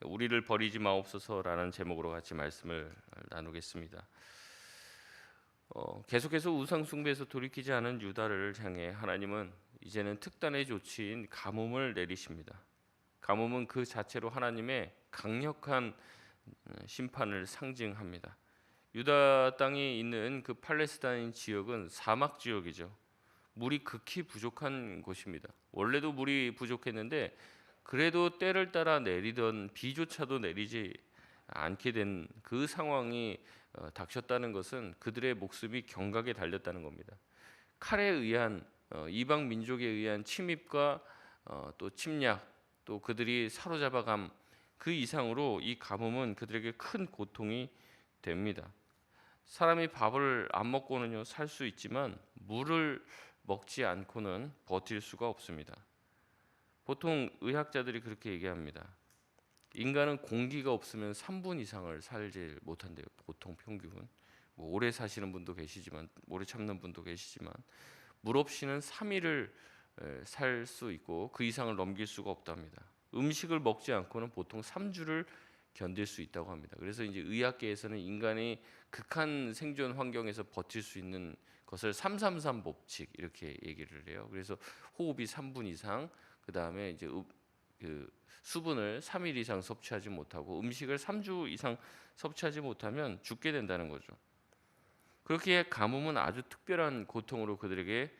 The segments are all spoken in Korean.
우리를 버리지 마옵소서라는 제목으로 같이 말씀을 나누겠습니다. 계속해서 우상 숭배에서 돌이키지 않은 유다를 향해 하나님은 이제는 특단의 조치인 가뭄을 내리십니다. 가뭄은 그 자체로 하나님의 강력한 심판을 상징합니다. 유다 땅이 있는 그 팔레스타인 지역은 사막 지역이죠. 물이 극히 부족한 곳입니다. 원래도 물이 부족했는데 그래도 때를 따라 내리던 비조차도 내리지 않게 된 그 상황이 닥쳤다는 것은 그들의 목숨이 경각에 달렸다는 겁니다. 칼에 의한 이방 민족에 의한 침입과 또 침략, 또 그들이 사로잡아감, 그 이상으로 이 가뭄은 그들에게 큰 고통이 됩니다. 사람이 밥을 안 먹고는요 살 수 있지만 물을 먹지 않고는 버틸 수가 없습니다. 보통 의학자들이 그렇게 얘기합니다. 인간은 공기가 없으면 3분 이상을 살지 못한대요. 보통 평균. 뭐 오래 사시는 분도 계시지만, 오래 참는 분도 계시지만, 물 없이는 3일을 살 수 있고 그 이상을 넘길 수가 없답니다. 음식을 먹지 않고는 보통 3주를 견딜 수 있다고 합니다. 그래서 이제 의학계에서는 인간이 극한 생존 환경에서 버틸 수 있는 것을 333 법칙 이렇게 얘기를 해요. 그래서 호흡이 3분 이상, 그 다음에 이제 그 수분을 3일 이상 섭취하지 못하고 음식을 3주 이상 섭취하지 못하면 죽게 된다는 거죠. 그렇게 가뭄은 아주 특별한 고통으로 그들에게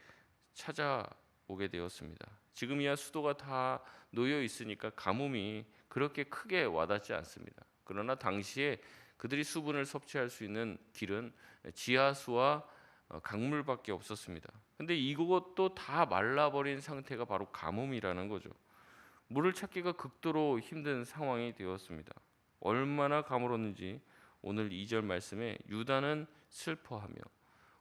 찾아오게 되었습니다. 지금이야 수도가 다 놓여 있으니까 가뭄이 그렇게 크게 와닿지 않습니다. 그러나 당시에 그들이 수분을 섭취할 수 있는 길은 지하수와 강물밖에 없었습니다. 근데 이것도 다 말라버린 상태가 바로 가뭄이라는 거죠. 물을 찾기가 극도로 힘든 상황이 되었습니다. 얼마나 가물었는지 오늘 2절 말씀에 유다는 슬퍼하며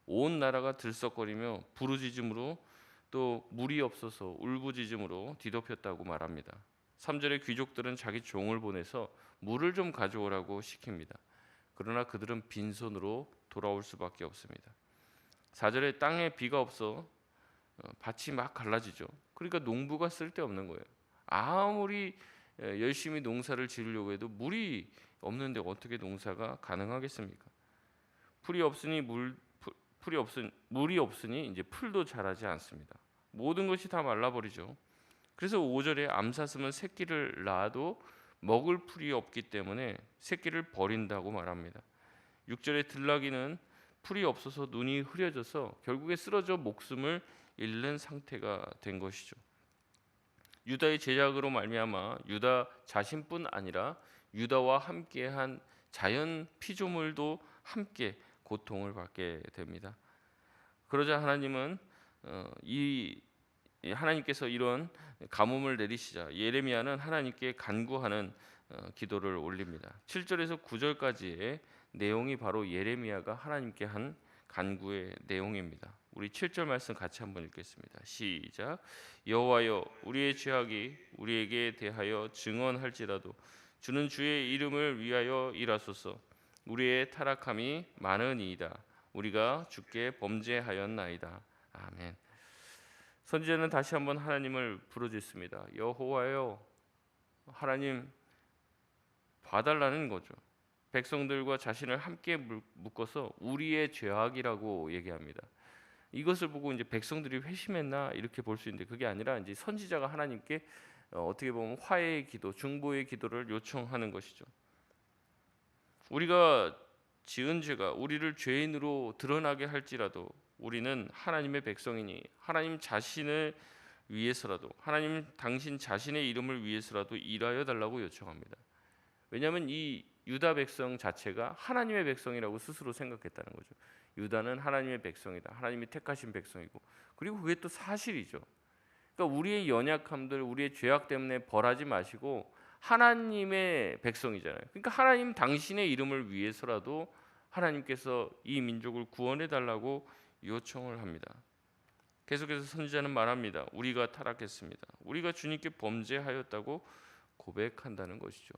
온 나라가 들썩거리며 부르짖음으로 또 물이 없어서 울부짖음으로 뒤덮였다고 말합니다. 3절의 귀족들은 자기 종을 보내서 물을 좀 가져오라고 시킵니다. 그러나 그들은 빈손으로 돌아올 수밖에 없습니다. 4절에 땅에 비가 없어 밭이 막 갈라지죠. 그러니까 농부가 쓸데없는 거예요. 아무리 열심히 농사를 지으려고 해도 물이 없는데 어떻게 농사가 가능하겠습니까? 풀이 없으니 물이 없으니 이제 풀도 자라지 않습니다. 모든 것이 다 말라버리죠. 그래서 5절에 암사슴은 새끼를 낳아도 먹을 풀이 없기 때문에 새끼를 버린다고 말합니다. 6절에 들나귀는 풀이 없어서 눈이 흐려져서 결국에 쓰러져 목숨을 잃는 상태가 된 것이죠. 유다의 제약으로 말미암아 유다 자신뿐 아니라 유다와 함께한 자연 피조물도 함께 고통을 받게 됩니다. 그러자 하나님은 하나님께서 이런 가뭄을 내리시자 예레미야는 하나님께 간구하는 기도를 올립니다. 7절에서 9절까지의 내용이 바로 예레미야가 하나님께 한 간구의 내용입니다. 우리 7절 말씀 같이 한번 읽겠습니다. 시작. 여호와여, 우리의 죄악이 우리에게 대하여 증언할지라도 주는 주의 이름을 위하여 일하소서. 우리의 타락함이 많으니이다. 우리가 주께 범죄하였나이다. 아멘. 선지자는 다시 한번 하나님을 부르짖습니다. 여호와여, 하나님 봐달라는 거죠. 백성들과 자신을 함께 묶어서 우리의 죄악이라고 얘기합니다. 이것을 보고 이제 백성들이 회심했나 이렇게 볼 수 있는데 그게 아니라 이제 선지자가 하나님께 어떻게 보면 화해의 기도, 중보의 기도를 요청하는 것이죠. 우리가 지은 죄가 우리를 죄인으로 드러나게 할지라도 우리는 하나님의 백성이니 하나님 자신을 위해서라도 하나님 당신 자신의 이름을 위해서라도 일하여 달라고 요청합니다. 왜냐하면 이 유다 백성 자체가 하나님의 백성이라고 스스로 생각했다는 거죠. 유다는 하나님의 백성이다. 하나님이 택하신 백성이고 그리고 그게 또 사실이죠. 그러니까 우리의 연약함들, 우리의 죄악 때문에 벌하지 마시고 하나님의 백성이잖아요. 그러니까 하나님 당신의 이름을 위해서라도 하나님께서 이 민족을 구원해 달라고 요청을 합니다. 계속해서 선지자는 말합니다. 우리가 타락했습니다. 우리가 주님께 범죄하였다고 고백한다는 것이죠.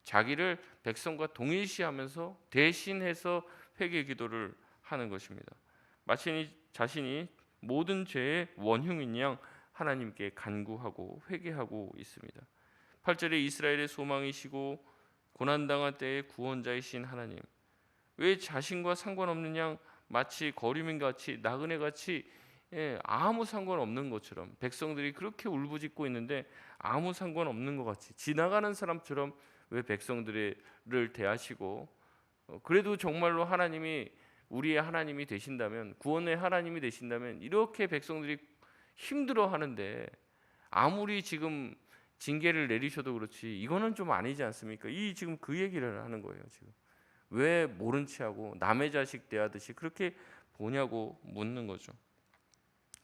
자기를 백성과 동일시하면서 대신해서 회개 기도를 하는 것입니다. 마치 자신이 모든 죄의 원흉인 양 하나님께 간구하고 회개하고 있습니다. 8절에 이스라엘의 소망이시고 고난당할 때의 구원자이신 하나님, 왜 자신과 상관없는 양 마치 거류민같이 나그네같이 아무 상관없는 것처럼 백성들이 그렇게 울부짖고 있는데 아무 상관없는 것 같이 지나가는 사람처럼 왜 백성들을 대하시고 그래도 정말로 하나님이 우리의 하나님이 되신다면 구원의 하나님이 되신다면 이렇게 백성들이 힘들어하는데 아무리 지금 징계를 내리셔도 그렇지 이거는 좀 아니지 않습니까? 이 지금 그 얘기를 하는 거예요. 지금 왜 모른 체하고 남의 자식 대하듯이 그렇게 보냐고 묻는 거죠.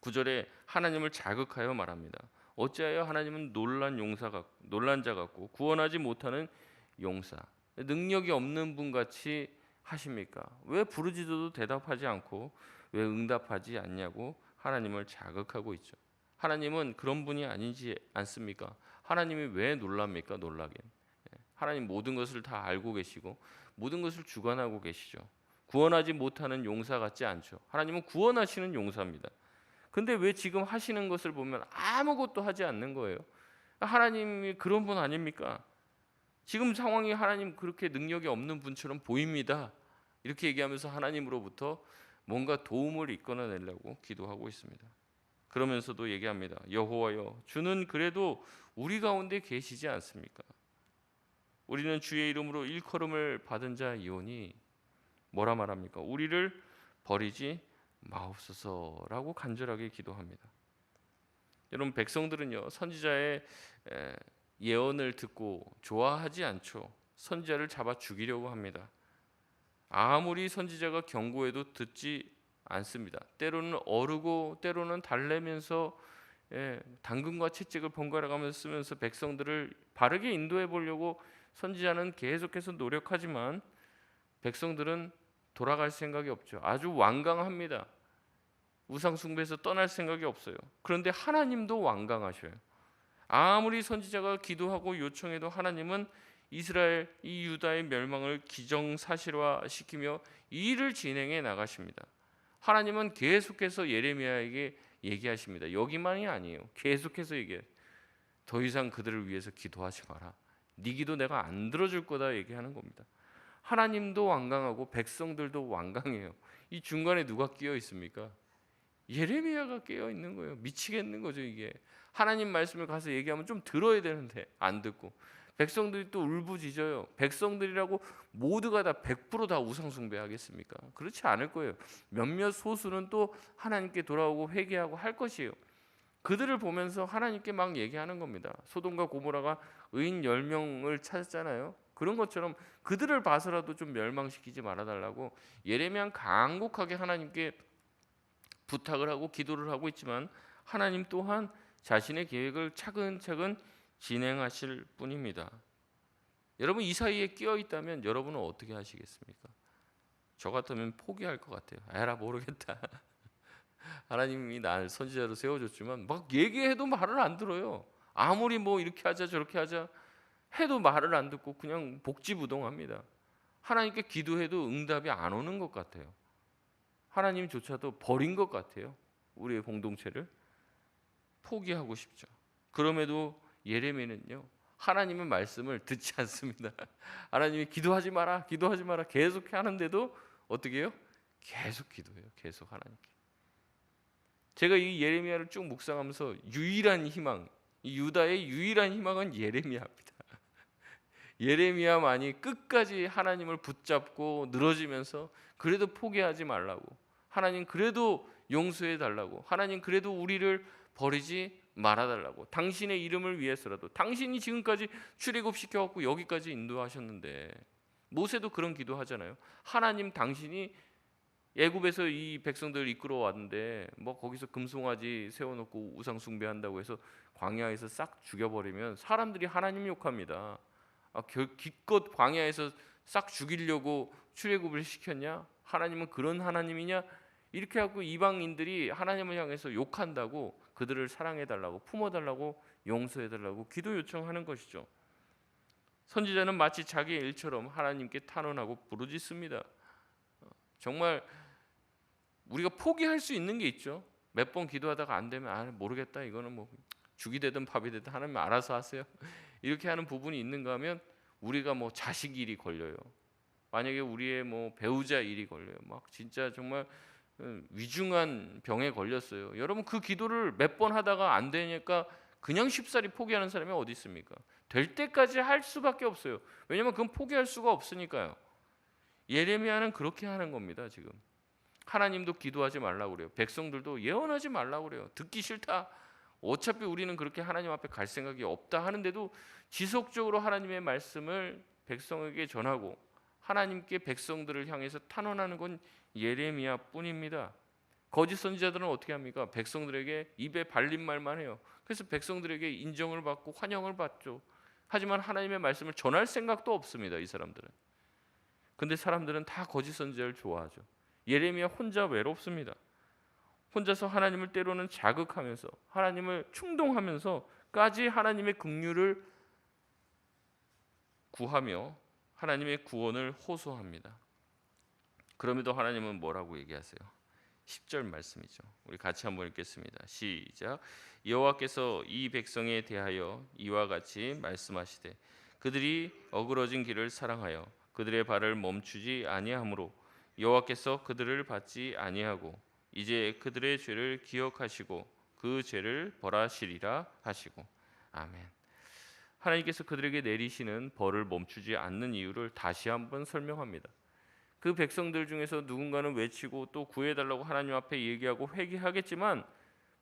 9절에 하나님을 자극하여 말합니다. 어찌하여 하나님은 놀란 자 같고 구원하지 못하는 용사, 능력이 없는 분 같이 하십니까? 왜 부르짖어도 대답하지 않고 왜 응답하지 않냐고 하나님을 자극하고 있죠. 하나님은 그런 분이 아니지 않습니까? 하나님이 왜 놀랍니까? 놀라긴. 하나님 모든 것을 다 알고 계시고 모든 것을 주관하고 계시죠. 구원하지 못하는 용사 같지 않죠. 하나님은 구원하시는 용사입니다. 근데 왜 지금 하시는 것을 보면 아무것도 하지 않는 거예요? 하나님이 그런 분 아닙니까? 지금 상황이 하나님 그렇게 능력이 없는 분처럼 보입니다. 이렇게 얘기하면서 하나님으로부터 뭔가 도움을 이끌어내려고 기도하고 있습니다. 그러면서도 얘기합니다. 여호와여, 주는 그래도 우리 가운데 계시지 않습니까? 우리는 주의 이름으로 일컬음을 받은 자이오니 뭐라 말합니까? 우리를 버리지 마옵소서라고 간절하게 기도합니다. 여러분, 백성들은요 선지자의 예언을 듣고 좋아하지 않죠. 선지자를 잡아 죽이려고 합니다. 아무리 선지자가 경고해도 듣지 않습니다. 때로는 어르고 때로는 달래면서 당근과 채찍을 번갈아 가면서 쓰면서 백성들을 바르게 인도해 보려고 선지자는 계속해서 노력하지만 백성들은 돌아갈 생각이 없죠. 아주 완강합니다. 우상 숭배에서 떠날 생각이 없어요. 그런데 하나님도 완강하셔요. 아무리 선지자가 기도하고 요청해도 하나님은 이스라엘 이 유다의 멸망을 기정사실화시키며 이 일을 진행해 나가십니다. 하나님은 계속해서 예레미야에게 얘기하십니다. 여기만이 아니에요. 계속해서 얘기해요. 더 이상 그들을 위해서 기도하지 마라. 네 기도 내가 안 들어줄 거다 얘기하는 겁니다. 하나님도 완강하고 백성들도 완강해요. 이 중간에 누가 끼어 있습니까? 예레미야가 끼어 있는 거예요. 미치겠는 거죠 이게. 하나님 말씀을 가서 얘기하면 좀 들어야 되는데 안 듣고 백성들이 또 울부짖어요. 백성들이라고 모두가 다 100%다 우상 숭배하겠습니까? 그렇지 않을 거예요. 몇몇 소수는 또 하나님께 돌아오고 회개하고 할 것이에요. 그들을 보면서 하나님께 막 얘기하는 겁니다. 소돔과 고모라가 의인 10명을 찾았잖아요. 그런 것처럼 그들을 봐서라도 좀 멸망시키지 말아달라고 예레미야는 간곡하게 하나님께 부탁을 하고 기도를 하고 있지만 하나님 또한 자신의 계획을 차근차근 진행하실 뿐입니다. 여러분 이 사이에 끼어 있다면 여러분은 어떻게 하시겠습니까? 저 같으면 포기할 것 같아요. 에라 모르겠다. 하나님이 날 선지자로 세워줬지만 막 얘기해도 말을 안 들어요. 아무리 뭐 이렇게 하자 저렇게 하자 해도 말을 안 듣고 그냥 복지부동합니다. 하나님께 기도해도 응답이 안 오는 것 같아요. 하나님조차도 버린 것 같아요. 우리의 공동체를 포기하고 싶죠. 그럼에도 예레미야는요 하나님의 말씀을 듣지 않습니다. 하나님이 기도하지 마라 기도하지 마라 계속 하는데도 어떻게 해요? 계속 기도해요. 계속 하나님께. 제가 이 예레미야를 쭉 묵상하면서 유일한 희망, 이 유다의 유일한 희망은 예레미야입니다. 예레미야만이 끝까지 하나님을 붙잡고 늘어지면서 그래도 포기하지 말라고, 하나님 그래도 용서해 달라고, 하나님 그래도 우리를 버리지 말아달라고, 당신의 이름을 위해서라도, 당신이 지금까지 출애굽시켜갖고 여기까지 인도하셨는데, 모세도 그런 기도하잖아요. 하나님 당신이 애굽에서 이 백성들을 이끌어 왔는데 뭐 거기서 금송아지 세워놓고 우상 숭배한다고 해서 광야에서 싹 죽여버리면 사람들이 하나님 욕합니다. 기껏 광야에서 싹 죽이려고 출애굽을 시켰냐? 하나님은 그런 하나님이냐? 이렇게 하고 이방인들이 하나님을 향해서 욕한다고 그들을 사랑해달라고 품어달라고 용서해달라고 기도 요청하는 것이죠. 선지자는 마치 자기의 일처럼 하나님께 탄원하고 부르짖습니다. 정말 우리가 포기할 수 있는 게 있죠. 몇 번 기도하다가 안 되면 모르겠다 이거는 뭐 죽이 되든 밥이 되든 하나님 알아서 하세요. 이렇게 하는 부분이 있는가 하면 우리가 뭐 자식 일이 걸려요. 만약에 우리의 뭐 배우자 일이 걸려요. 막 진짜 정말 위중한 병에 걸렸어요. 여러분 그 기도를 몇 번 하다가 안 되니까 그냥 쉽사리 포기하는 사람이 어디 있습니까? 될 때까지 할 수밖에 없어요. 왜냐하면 그건 포기할 수가 없으니까요. 예레미야는 그렇게 하는 겁니다. 지금 하나님도 기도하지 말라고 그래요. 백성들도 예언하지 말라고 그래요. 듣기 싫다. 어차피 우리는 그렇게 하나님 앞에 갈 생각이 없다 하는데도 지속적으로 하나님의 말씀을 백성에게 전하고 하나님께 백성들을 향해서 탄원하는 건 예레미야뿐입니다. 거짓 선지자들은 어떻게 합니까? 백성들에게 입에 발린 말만 해요. 그래서 백성들에게 인정을 받고 환영을 받죠. 하지만 하나님의 말씀을 전할 생각도 없습니다. 이 사람들은. 근데 사람들은 다 거짓 선지자를 좋아하죠. 예레미야 혼자 외롭습니다. 혼자서 하나님을 때로는 자극하면서 하나님을 충동하면서까지 하나님의 긍휼을 구하며 하나님의 구원을 호소합니다. 그럼에도 하나님은 뭐라고 얘기하세요? 10절 말씀이죠. 우리 같이 한번 읽겠습니다. 시작. 여호와께서 이 백성에 대하여 이와 같이 말씀하시되 그들이 어그러진 길을 사랑하여 그들의 발을 멈추지 아니하므로 여호와께서 그들을 받지 아니하고 이제 그들의 죄를 기억하시고 그 죄를 벌하시리라 하시고. 아멘. 하나님께서 그들에게 내리시는 벌을 멈추지 않는 이유를 다시 한번 설명합니다. 그 백성들 중에서 누군가는 외치고 또 구해달라고 하나님 앞에 얘기하고 회개하겠지만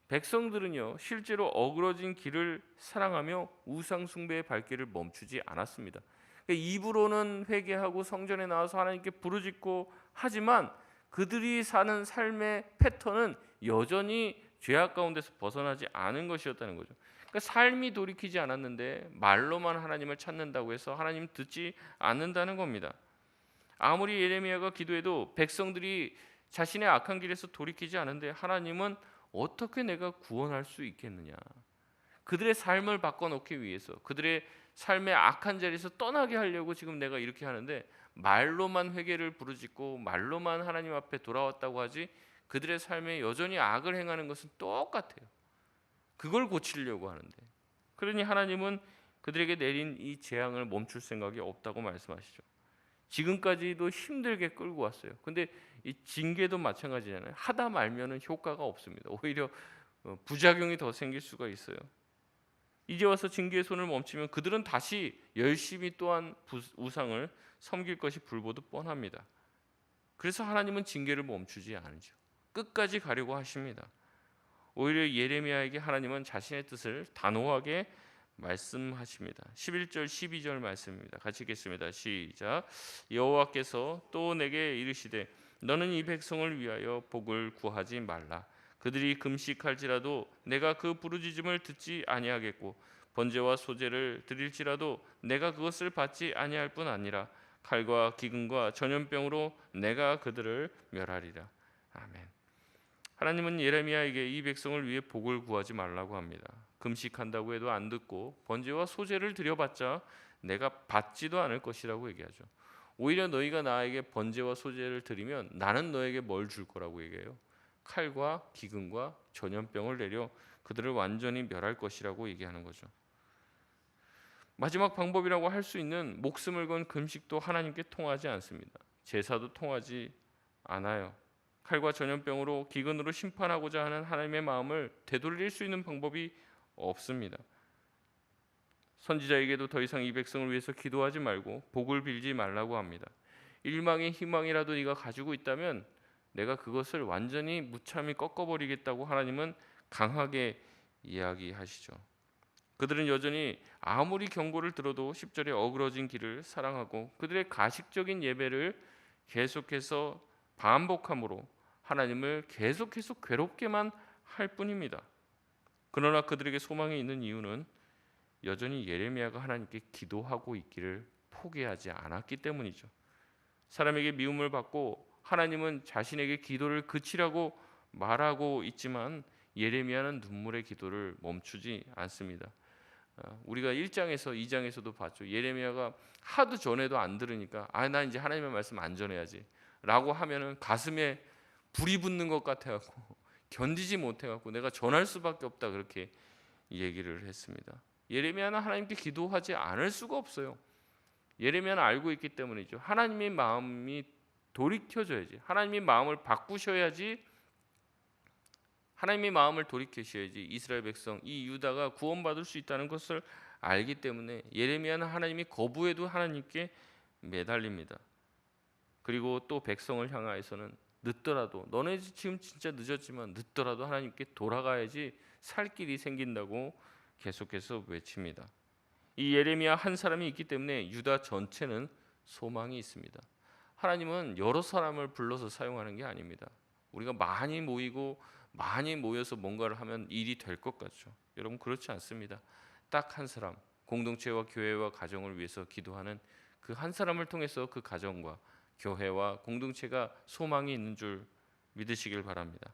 백성들은요 실제로 어그러진 길을 사랑하며 우상 숭배의 발길을 멈추지 않았습니다. 그러니까 입으로는 회개하고 성전에 나와서 하나님께 부르짖고 하지만 그들이 사는 삶의 패턴은 여전히 죄악 가운데서 벗어나지 않은 것이었다는 거죠. 그러니까 삶이 돌이키지 않았는데 말로만 하나님을 찾는다고 해서 하나님 듣지 않는다는 겁니다. 아무리 예레미야가 기도해도 백성들이 자신의 악한 길에서 돌이키지 않은데 하나님은 어떻게 내가 구원할 수 있겠느냐. 그들의 삶을 바꿔놓기 위해서 그들의 삶의 악한 자리에서 떠나게 하려고 지금 내가 이렇게 하는데 말로만 회개를 부르짖고 말로만 하나님 앞에 돌아왔다고 하지 그들의 삶에 여전히 악을 행하는 것은 똑같아요. 그걸 고치려고 하는데 그러니 하나님은 그들에게 내린 이 재앙을 멈출 생각이 없다고 말씀하시죠. 지금까지도 힘들게 끌고 왔어요. 근데 이 징계도 마찬가지잖아요. 하다 말면은 효과가 없습니다. 오히려 부작용이 더 생길 수가 있어요. 이제 와서 징계의 손을 멈추면 그들은 다시 열심히 또한 우상을 섬길 것이 불보듯 뻔합니다. 그래서 하나님은 징계를 멈추지 않으죠. 끝까지 가려고 하십니다. 오히려 예레미야에게 하나님은 자신의 뜻을 단호하게 말씀하십니다. 11절 12절 말씀입니다. 같이 읽겠습니다. 시작. 여호와께서 또 내게 이르시되 너는 이 백성을 위하여 복을 구하지 말라. 그들이 금식할지라도 내가 그 부르짖음을 듣지 아니하겠고 번제와 소제를 드릴지라도 내가 그것을 받지 아니할 뿐 아니라 칼과 기근과 전염병으로 내가 그들을 멸하리라. 아멘. 하나님은 예레미야에게 이 백성을 위해 복을 구하지 말라고 합니다. 금식한다고 해도 안 듣고 번제와 소제를 드려봤자 내가 받지도 않을 것이라고 얘기하죠. 오히려 너희가 나에게 번제와 소제를 드리면 나는 너에게 뭘 줄 거라고 얘기해요? 칼과 기근과 전염병을 내려 그들을 완전히 멸할 것이라고 얘기하는 거죠. 마지막 방법이라고 할 수 있는 목숨을 건 금식도 하나님께 통하지 않습니다. 제사도 통하지 않아요. 칼과 전염병으로 기근으로 심판하고자 하는 하나님의 마음을 되돌릴 수 있는 방법이 없습니다. 선지자에게도 더 이상 이 백성을 위해서 기도하지 말고 복을 빌지 말라고 합니다. 일망의 희망이라도 네가 가지고 있다면 내가 그것을 완전히 무참히 꺾어버리겠다고 하나님은 강하게 이야기하시죠. 그들은 여전히 아무리 경고를 들어도 10절에 어그러진 길을 사랑하고 그들의 가식적인 예배를 계속해서 반복함으로 하나님을 계속해서 괴롭게만 할 뿐입니다. 그러나 그들에게 소망이 있는 이유는 여전히 예레미야가 하나님께 기도하고 있기를 포기하지 않았기 때문이죠. 사람에게 미움을 받고 하나님은 자신에게 기도를 그치라고 말하고 있지만 예레미야는 눈물의 기도를 멈추지 않습니다. 우리가 1장에서 2장에서도 봤죠. 예레미야가 하도 전해도 안 들으니까 나 이제 하나님의 말씀 안 전해야지 라고 하면은 가슴에 불이 붙는 것 같아갖고 견디지 못해갖고 내가 전할 수밖에 없다 그렇게 얘기를 했습니다. 예레미야는 하나님께 기도하지 않을 수가 없어요. 예레미야는 알고 있기 때문이죠. 하나님의 마음이 돌이켜져야지, 하나님의 마음을 바꾸셔야지, 하나님의 마음을 돌이키셔야지 이스라엘 백성, 이 유다가 구원받을 수 있다는 것을 알기 때문에 예레미야는 하나님이 거부해도 하나님께 매달립니다. 그리고 또 백성을 향하여서는 늦더라도, 너네 지금 진짜 늦었지만 늦더라도 하나님께 돌아가야지 살 길이 생긴다고 계속해서 외칩니다. 이 예레미야 한 사람이 있기 때문에 유다 전체는 소망이 있습니다. 하나님은 여러 사람을 불러서 사용하는 게 아닙니다. 우리가 많이 모이고 많이 모여서 뭔가를 하면 일이 될 것 같죠. 여러분, 그렇지 않습니다. 딱 한 사람, 공동체와 교회와 가정을 위해서 기도하는 그 한 사람을 통해서 그 가정과 교회와 공동체가 소망이 있는 줄 믿으시길 바랍니다.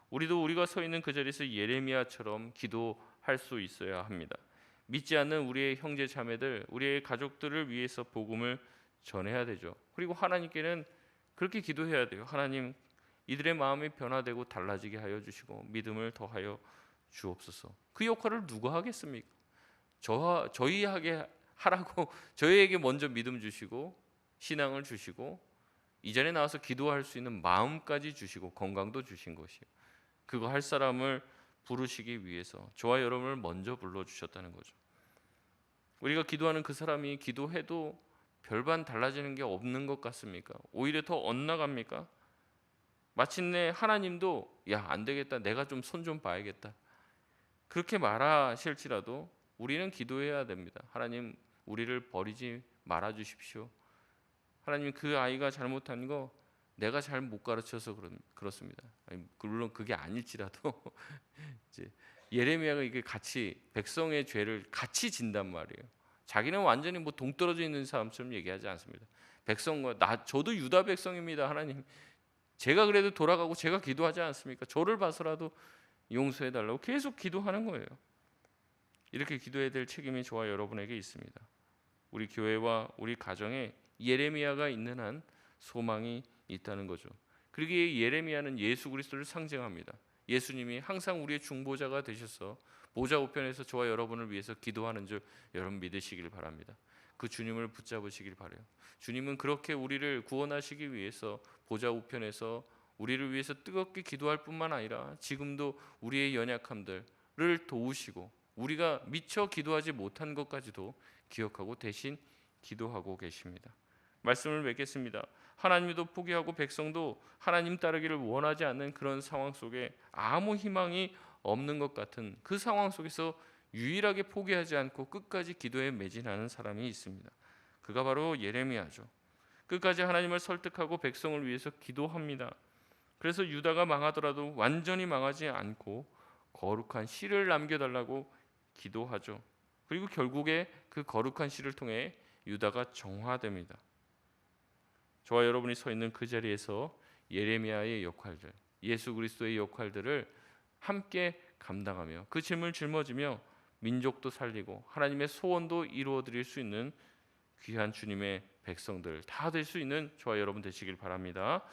우리도 우리가 서 있는 그 자리에서 예레미야처럼 기도할 수 있어야 합니다. 믿지 않는 우리의 형제 자매들, 우리의 가족들을 위해서 복음을 전해야 되죠. 그리고 하나님께는 그렇게 기도해야 돼요. 하나님, 이들의 마음이 변화되고 달라지게 하여 주시고 믿음을 더하여 주옵소서. 그 역할을 누가 하겠습니까? 저희에게 하라고 저희에게 먼저 믿음 주시고 신앙을 주시고 이전에 나와서 기도할 수 있는 마음까지 주시고 건강도 주신 것이에요. 그거 할 사람을 부르시기 위해서 저와 여러분을 먼저 불러주셨다는 거죠. 우리가 기도하는 그 사람이 기도해도 별반 달라지는 게 없는 것 같습니까? 오히려 더 엇나갑니까? 마침내 하나님도 야, 안 되겠다, 내가 좀 손 좀 봐야겠다, 그렇게 말하실지라도 우리는 기도해야 됩니다. 하나님, 우리를 버리지 말아 주십시오. 하나님, 그 아이가 잘못한 거 내가 잘 못 가르쳐서 그렇습니다. 물론 그게 아닐지라도 이제 예레미야가 이게 같이 백성의 죄를 같이 진단 말이에요. 자기는 완전히 뭐 동떨어져 있는 사람처럼 얘기하지 않습니다. 백성과 저도 유다 백성입니다. 하나님, 제가 그래도 돌아가고 제가 기도하지 않습니까? 저를 봐서라도 용서해 달라고 계속 기도하는 거예요. 이렇게 기도해야 될 책임이 저와 여러분에게 있습니다. 우리 교회와 우리 가정에 예레미야가 있는 한 소망이 있다는 거죠. 그리고 예레미야는 예수 그리스도를 상징합니다. 예수님이 항상 우리의 중보자가 되셔서 보좌 우편에서 저와 여러분을 위해서 기도하는 줄 여러분 믿으시길 바랍니다. 그 주님을 붙잡으시길 바라요. 주님은 그렇게 우리를 구원하시기 위해서 보좌 우편에서 우리를 위해서 뜨겁게 기도할 뿐만 아니라 지금도 우리의 연약함들을 도우시고 우리가 미처 기도하지 못한 것까지도 기억하고 대신 기도하고 계십니다. 말씀을 맺겠습니다. 하나님도 포기하고 백성도 하나님 따르기를 원하지 않는 그런 상황 속에 아무 희망이 없는 것 같은 그 상황 속에서 유일하게 포기하지 않고 끝까지 기도에 매진하는 사람이 있습니다. 그가 바로 예레미야죠. 끝까지 하나님을 설득하고 백성을 위해서 기도합니다. 그래서 유다가 망하더라도 완전히 망하지 않고 거룩한 씨를 남겨달라고 기도하죠. 그리고 결국에 그 거룩한 씨를 통해 유다가 정화됩니다. 저와 여러분이 서 있는 그 자리에서 예레미야의 역할들, 예수 그리스도의 역할들을 함께 감당하며 그 짐을 짊어지며 민족도 살리고 하나님의 소원도 이루어 드릴 수 있는 귀한 주님의 백성들 다 될 수 있는 저와 여러분 되시길 바랍니다.